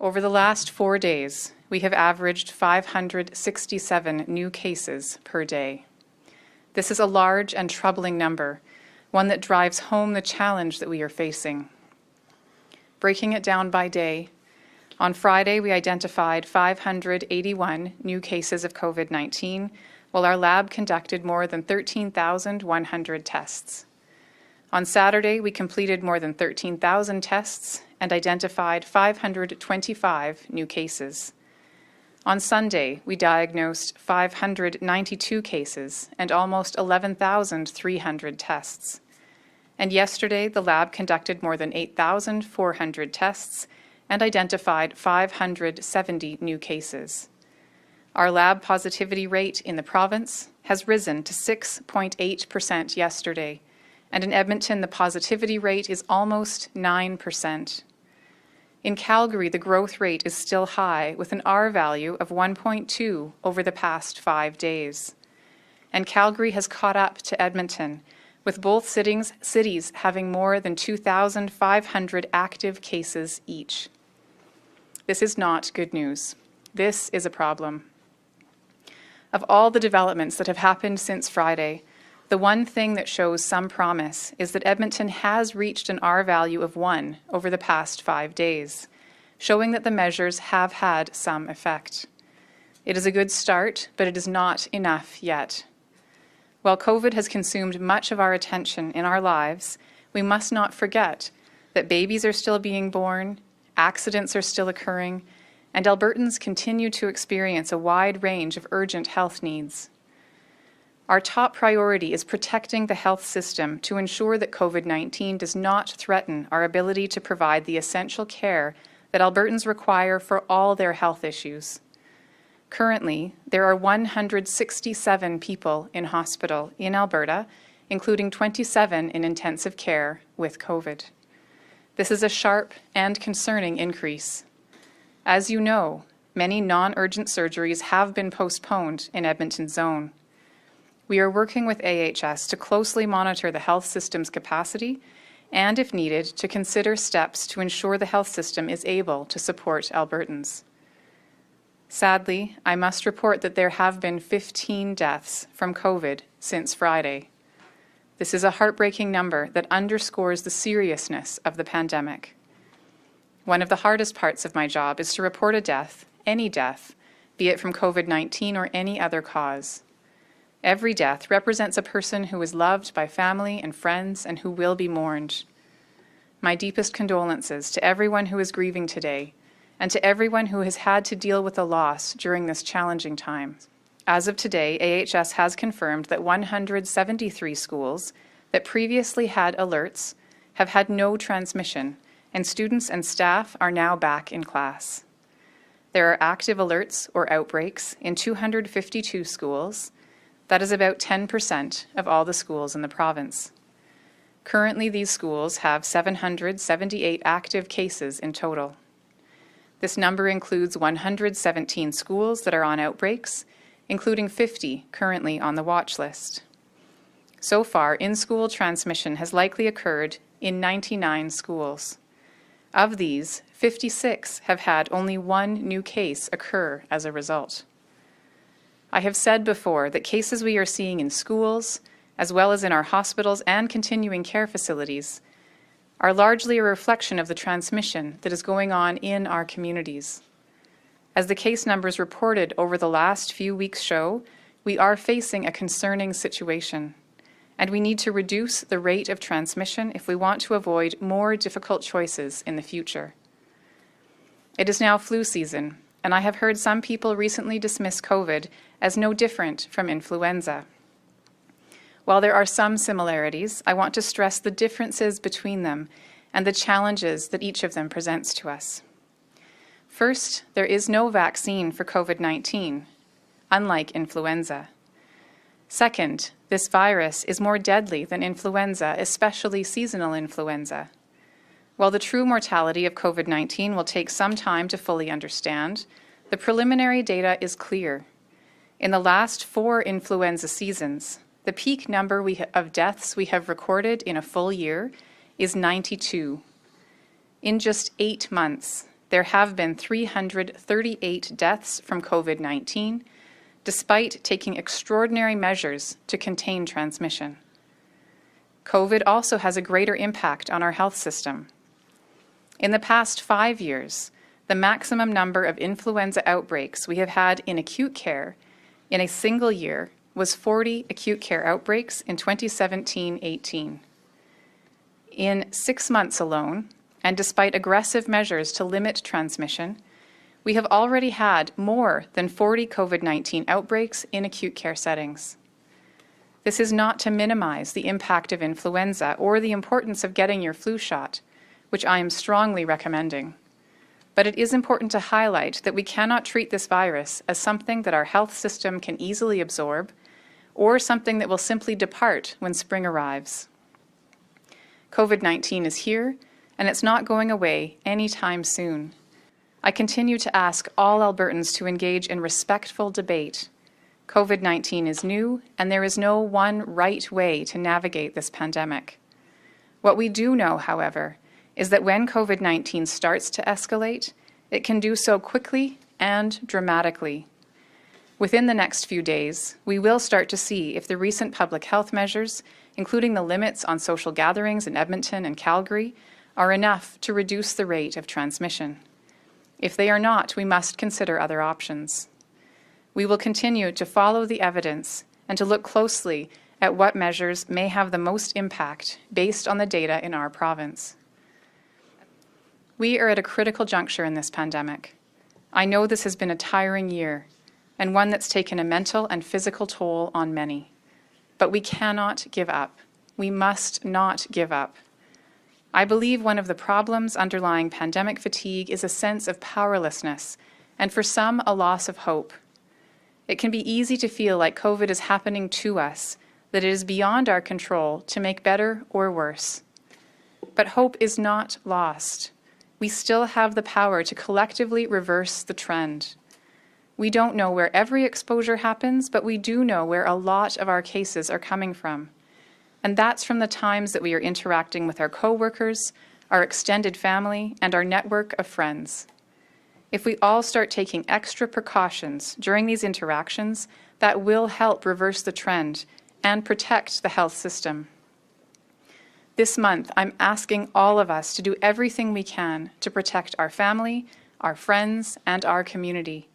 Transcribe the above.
Over the last 4 days, we have averaged 567 new cases per day. This is a large and troubling number, one that drives home the challenge that we are facing. Breaking it down by day, on Friday we identified 581 new cases of COVID-19, while our lab conducted more than 13,100 tests. On Saturday, we completed more than 13,000 tests and identified 525 new cases. On Sunday, we diagnosed 592 cases and almost 11,300 tests. And yesterday, the lab conducted more than 8,400 tests and identified 570 new cases. Our lab positivity rate in the province has risen to 6.8% yesterday, and in Edmonton, the positivity rate is almost 9%. In Calgary, the growth rate is still high, with an R value of 1.2 over the past 5 days. And Calgary has caught up to Edmonton, with both cities having more than 2,500 active cases each. This is not good news. This is a problem. Of all the developments that have happened since Friday, the one thing that shows some promise is that Edmonton has reached an R value of 1 over the past 5 days, showing that the measures have had some effect. It is a good start, but it is not enough yet. While COVID has consumed much of our attention in our lives, we must not forget that babies are still being born, accidents are still occurring, and Albertans continue to experience a wide range of urgent health needs. Our top priority is protecting the health system to ensure that COVID-19 does not threaten our ability to provide the essential care that Albertans require for all their health issues. Currently, there are 167 people in hospital in Alberta, including 27 in intensive care with COVID. This is a sharp and concerning increase. As you know, many non-urgent surgeries have been postponed in Edmonton Zone. We are working with AHS to closely monitor the health system's capacity and, if needed, to consider steps to ensure the health system is able to support Albertans. Sadly, I must report that there have been 15 deaths from COVID since Friday. This is a heartbreaking number that underscores the seriousness of the pandemic. One of the hardest parts of my job is to report a death, any death, be it from COVID-19 or any other cause. Every death represents a person who is loved by family and friends and who will be mourned. My deepest condolences to everyone who is grieving today and to everyone who has had to deal with a loss during this challenging time. As of today, AHS has confirmed that 173 schools that previously had alerts have had no transmission, and students and staff are now back in class. There are active alerts or outbreaks in 252 schools. That is about 10% of all the schools in the province. Currently, these schools have 778 active cases in total. This number includes 117 schools that are on outbreaks, including 50 currently on the watch list. So far, in-school transmission has likely occurred in 99 schools. Of these, 56 have had only one new case occur as a result. I have said before that cases we are seeing in schools, as well as in our hospitals and continuing care facilities, are largely a reflection of the transmission that is going on in our communities. As the case numbers reported over the last few weeks show, we are facing a concerning situation, and we need to reduce the rate of transmission if we want to avoid more difficult choices in the future. It is now flu season, and I have heard some people recently dismiss COVID as no different from influenza. While there are some similarities, I want to stress the differences between them and the challenges that each of them presents to us. First, there is no vaccine for COVID-19, unlike influenza. Second, this virus is more deadly than influenza, especially seasonal influenza. While the true mortality of COVID-19 will take some time to fully understand, the preliminary data is clear. In the last 4 influenza seasons, the peak number of deaths we have recorded in a full year is 92. In just 8 months, there have been 338 deaths from COVID-19, despite taking extraordinary measures to contain transmission. COVID also has a greater impact on our health system. In the past 5 years, the maximum number of influenza outbreaks we have had in acute care in a single year was 40 acute care outbreaks in 2017-18. In 6 months alone, and despite aggressive measures to limit transmission, we have already had more than 40 COVID-19 outbreaks in acute care settings. This is not to minimize the impact of influenza or the importance of getting your flu shot, which I am strongly recommending. But it is important to highlight that we cannot treat this virus as something that our health system can easily absorb or something that will simply depart when spring arrives. COVID-19 is here, and it's not going away anytime soon. I continue to ask all Albertans to engage in respectful debate. COVID-19 is new, and there is no one right way to navigate this pandemic. What we do know, however, is that when COVID-19 starts to escalate, it can do so quickly and dramatically. Within the next few days, we will start to see if the recent public health measures, including the limits on social gatherings in Edmonton and Calgary, are enough to reduce the rate of transmission. If they are not, we must consider other options. We will continue to follow the evidence and to look closely at what measures may have the most impact based on the data in our province. We are at a critical juncture in this pandemic. I know this has been a tiring year and one that's taken a mental and physical toll on many. But we cannot give up. We must not give up. I believe one of the problems underlying pandemic fatigue is a sense of powerlessness, and for some, a loss of hope. It can be easy to feel like COVID is happening to us, that it is beyond our control to make better or worse. But hope is not lost. We still have the power to collectively reverse the trend. We don't know where every exposure happens, but we do know where a lot of our cases are coming from. And that's from the times that we are interacting with our co-workers, our extended family, and our network of friends. If we all start taking extra precautions during these interactions, that will help reverse the trend and protect the health system. This month, I'm asking all of us to do everything we can to protect our family, our friends, and our community.